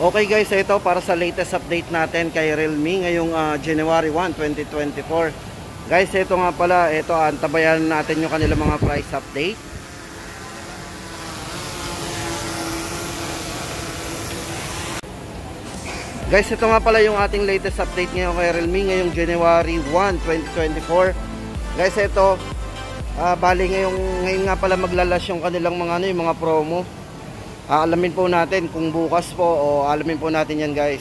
Okay guys, ito para sa latest update natin kay Realme ngayong January 1, 2024. Guys, ito nga pala, ito antabayan natin yung kanilang mga price update. Guys, ito nga pala yung ating latest update ngayon kay Realme ngayong January 1, 2024. Guys, ito bali ngayon nga pala maglalas yung kanilang mga yung mga promo. Alamin po natin kung bukas po o alamin po natin yan guys.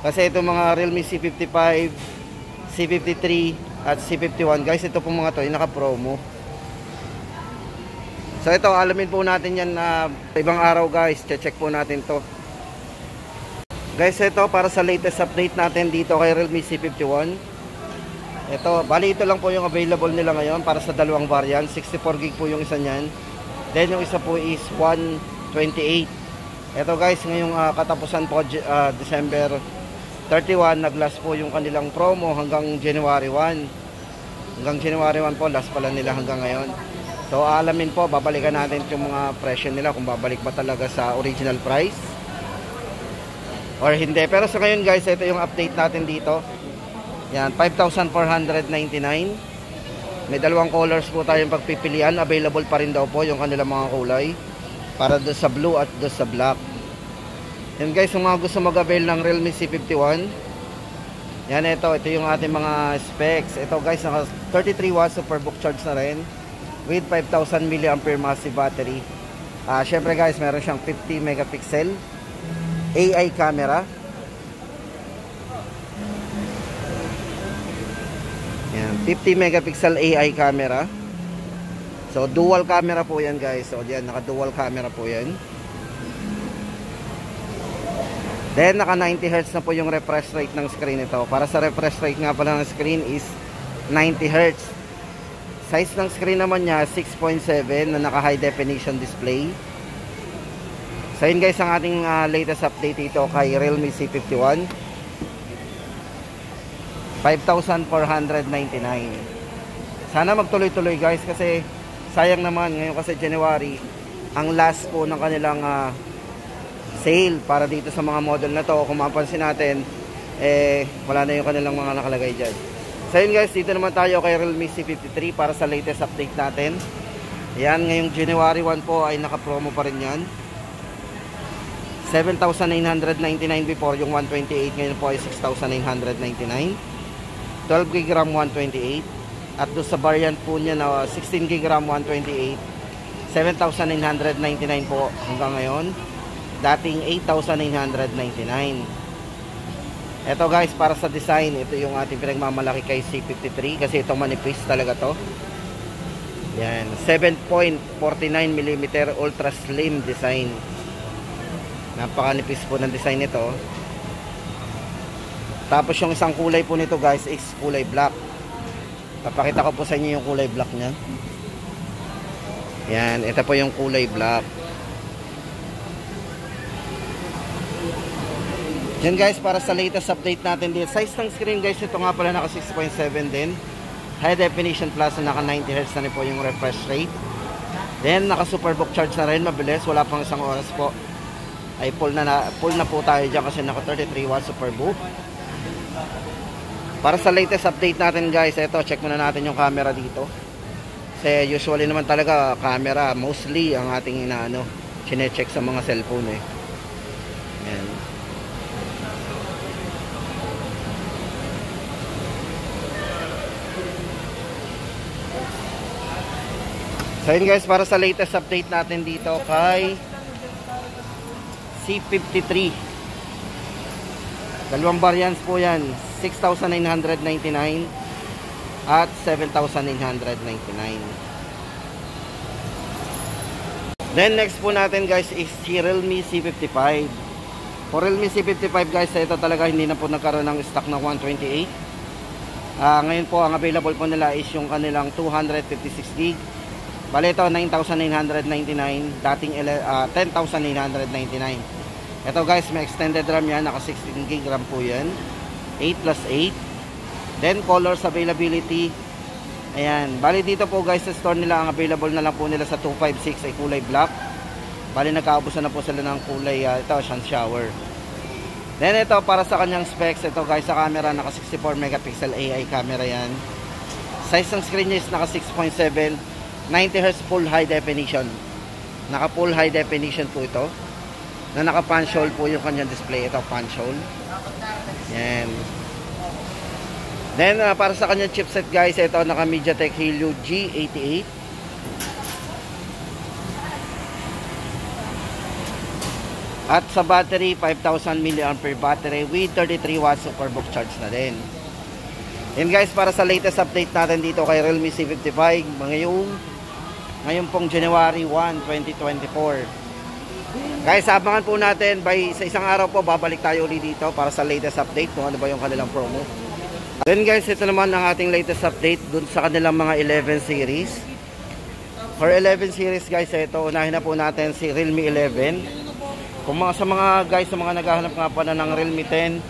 Kasi ito mga Realme C55, C53 at C51 guys, ito po mga to yung naka-promo. So ito alamin po natin yan ibang araw guys, check po natin to. Guys, ito para sa latest update natin dito kay Realme C51. Ito, bali ito lang po yung available nila ngayon para sa dalawang variant. 64GB po yung isa niyan. Then yung isa po is 128. Ito guys, ngayong katapusan po December 31, nag-last po yung kanilang promo hanggang January 1. Hanggang January 1 po, last pala nila hanggang ngayon. So alamin po, babalikan natin yung mga presyo nila kung babalik ba talaga sa original price or hindi. Pero sa ngayon guys, ito yung update natin dito. Yan, 5,499. May dalawang colors po tayong pagpipilian. Available pa rin daw po yung kanilang mga kulay para doon sa blue at doon sa black. Yan guys, kung mga gusto mag-avail ng Realme C51, yan, ito yung ating mga specs. Ito guys, naka 33 watts superbook charge na rin with 5,000 mAh massive battery. Syempre guys, meron siyang 50 megapixel AI camera. Yan, 50 megapixel AI camera. So dual camera po yan guys. So diyan, naka dual camera po yan. Then naka 90Hz na po yung refresh rate ng screen ito. Para sa refresh rate nga pala ng screen is 90Hz. Size ng screen naman niya 6.7 na naka high definition display. So yun guys ang ating latest update dito kay Realme C51. 5,499. Sana magtuloy-tuloy guys kasi sayang naman ngayon kasi January ang last po ng kanilang sale para dito sa mga model na to. Kung mapansin natin wala na yung kanilang mga nakalagay dyan. So yun guys, dito naman tayo kay Realme C53 para sa latest update natin. Yan, ngayong January 1 po ay naka-promo pa rin yan. 7,999 before yung 128, ngayon po ay 6,999. 12GB RAM 128. At doon sa variant po niya na 16GB RAM 128, 7,999 po hanggang ngayon. Dating 8,999. Ito guys, para sa design, ito yung ating pinagmamalaki kay C53 kasi ito manipis talaga to. Yan, 7.49mm ultra slim design. Napakanipis po ng design nito. Tapos yung isang kulay po nito guys is kulay black. Papakita ko po sa inyo yung kulay black nya. Yan, ito po yung kulay black. Yan guys, para sa latest update natin din. Size ng screen guys, ito nga pala naka 6.7 din. High definition plus na naka 90Hz na rin po yung refresh rate. Then naka superbook charge na rin, mabilis, wala pang isang oras po. Ay full na po tayo dyan kasi naka 33 watts superbook. Para sa latest update natin guys, ito check muna natin yung camera dito. Kasi usually naman talaga camera mostly ang ating chine-check sa mga cellphone Yan. So yun guys, para sa latest update natin dito kay C53. Dalawang variants po yan, 6,999 at 7,999. Then next po natin guys is si Realme C55. For Realme C55 guys, ito talaga hindi na po nagkaroon ng stock ng 128. Ngayon po ang available po nila is yung kanilang 256GB. Bale ito 9,999, dating 10,999. Ito guys, may extended RAM yan, naka 16GB RAM po yan, 8+8. Then colors availability, ayan, bali dito po guys sa store nila, ang available na lang po nila sa 256 ay kulay black. Bali nagkaubusan na po sila ng kulay ito, sun shower. Then ito para sa kanyang specs, ito guys sa camera naka 64 megapixel AI camera yan. Size ng screen niya is naka 6.7, 90Hz full high definition. Naka full high definition po ito. Na naka punch hole po yung kanyang display. Ito punch hole. Yan. Then para sa kanyang chipset guys, ito naka MediaTek Helio G88. At sa battery, 5,000 mAh battery with 33 watts superbook charge na din. And guys, para sa latest update natin dito kay Realme C55, ngayon pong January 1, 2024. Guys, abangan po natin sa isang araw po, babalik tayo ulit dito para sa latest update kung ano ba yung kanilang promo. Then guys, ito naman ang ating latest update dun sa kanilang mga 11 series. For 11 series guys, ito, unahin na po natin si Realme 11. Kung sa mga naghahanap nga pa na ng Realme 10,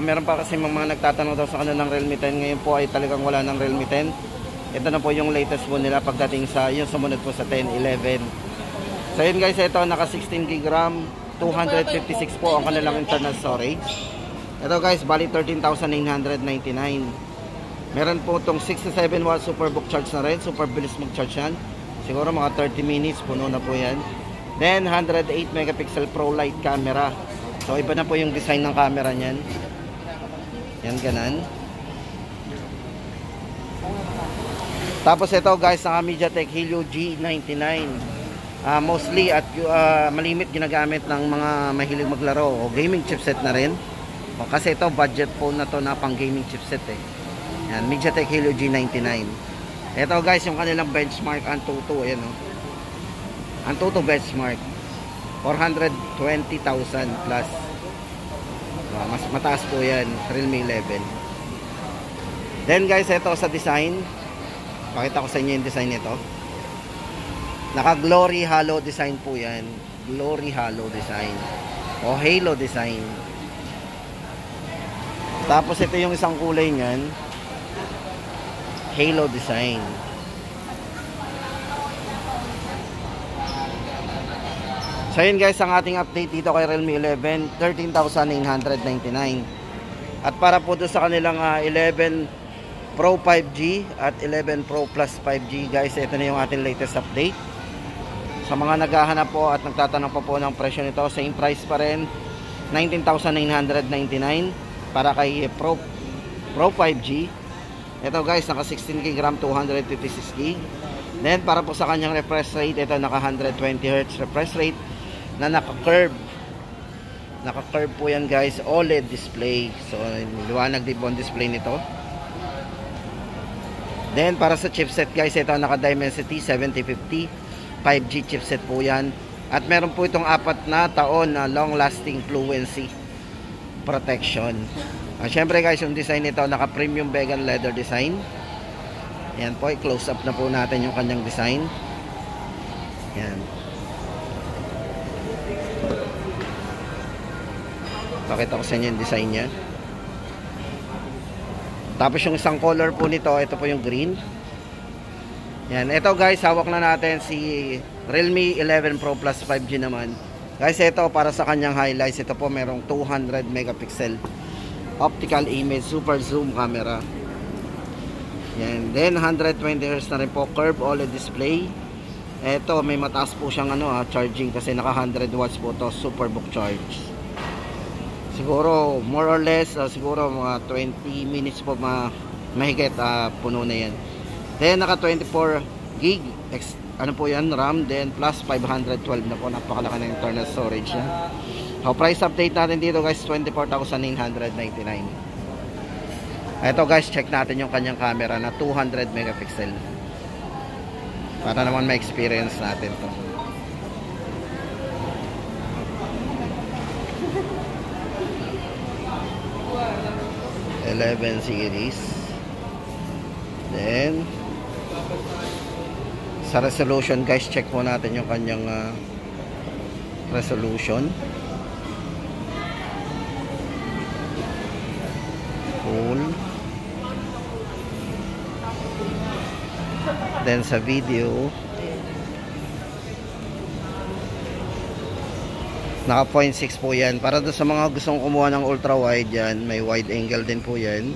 meron pa kasi mga nagtatanong daw sa kanila ng Realme 10. Ngayon po ay talagang wala ng Realme 10. Ito na po yung latest po nila pagdating sa yung sumunod po sa 10, 11. So yun guys, ito naka 16 GB RAM, 256 po ang kanilang internal storage. Ito guys, bali 13,999. Meron po itong 67 watts superbook charge na rin, super bilis mag-charge yan. Siguro mga 30 minutes, puno na po yan. Then 108 megapixel Pro Light camera. So iba na po yung design ng camera niyan. Yan ganan. Tapos ito guys, ang MediaTek Helio G99. Mostly at malimit ginagamit ng mga mahilig maglaro o gaming chipset na rin. Kasi ito budget phone na to na pang gaming chipset eh. Yan, MediaTek Helio G99. Ito guys, yung kanilang benchmark Antutu, ayan oh. Antutu benchmark 420,000 plus. Mas mataas po yan, Realme 11. Then guys, ito sa design, pakita ko sa inyo yung design nito. Naka glory halo design po yan. Glory halo design o halo design. Tapos ito yung isang kulay niyan, halo design. So yun guys, ang ating update dito kay Realme 11, 13,999. At para po doon sa kanilang 11 Pro 5G at 11 Pro Plus 5G guys, ito na yung ating latest update. Sa mga naghahanap po at nagtatanong pa po ng presyo nito, same price pa rin, 19,999 para kay Pro 5G. Ito guys, naka 16 GB RAM, 256 GB. Then para po sa kanyang refresh rate, ito naka 120Hz refresh rate na naka-curve po yan guys, OLED display. So liwanag din po ang display nito. Then para sa chipset guys, ito naka Dimensity 7050 5G chipset po yan. At meron po itong 4 na taon na long lasting fluency protection. Syempre guys, yung design nito naka premium vegan leather design. Yan po, i-close up na po natin yung kanyang design. Yan. Pakita ko sa inyo yung design niya. Tapos yung isang color po nito, ito po yung green. Yan, ito guys, hawak na natin si Realme 11 Pro Plus 5G naman. Guys, ito para sa kanyang highlights, ito po merong 200 megapixel optical image super zoom camera. Yan, then 120Hz na rin po curve OLED display. Ito may mataas po siyang charging kasi naka 100 watts po to, superbook charge. Siguro more or less siguro mga 20 minutes po mahigit puno na yan. Then naka 24 gig po yan RAM, then plus 512 na po, napakalaki na internal storage niya. So price update natin dito guys, 24,999. Ito guys, check natin yung kanyang camera na 200 megapixel para naman ma-experience natin to. series. Then sa resolution guys, check po natin yung kanyang resolution. Full. Then sa video Naka 0.6 po yan. Para doon sa mga gustong kumuha ng ultra wide yan, may wide angle din po yan.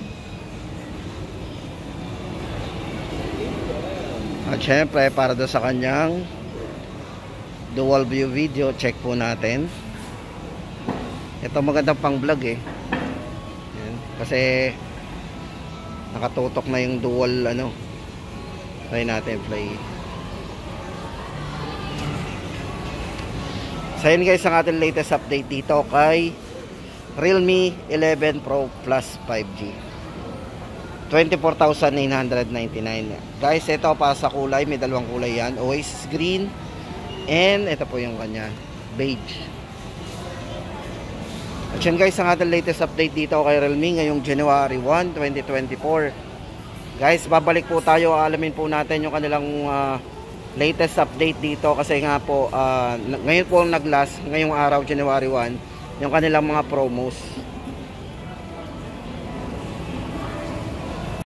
At syempre, para doon sa kanyang dual view video, check po natin. Ito magandang pang vlog eh. Yan. Kasi nakatutok na yung dual ano. Try natin play. So yun guys, ang ating latest update dito kay Realme 11 Pro Plus 5G. 24,999. Guys, ito para sa kulay, may dalawang kulay yan. Oasis green and ito po yung kanya, beige. At yun guys, ang ating latest update dito kay Realme ngayong January 1, 2024. Guys, babalik po tayo, alamin po natin yung kanilang latest update dito kasi nga po ngayon po ang nag-last ngayong araw January 1 yung kanilang mga promos.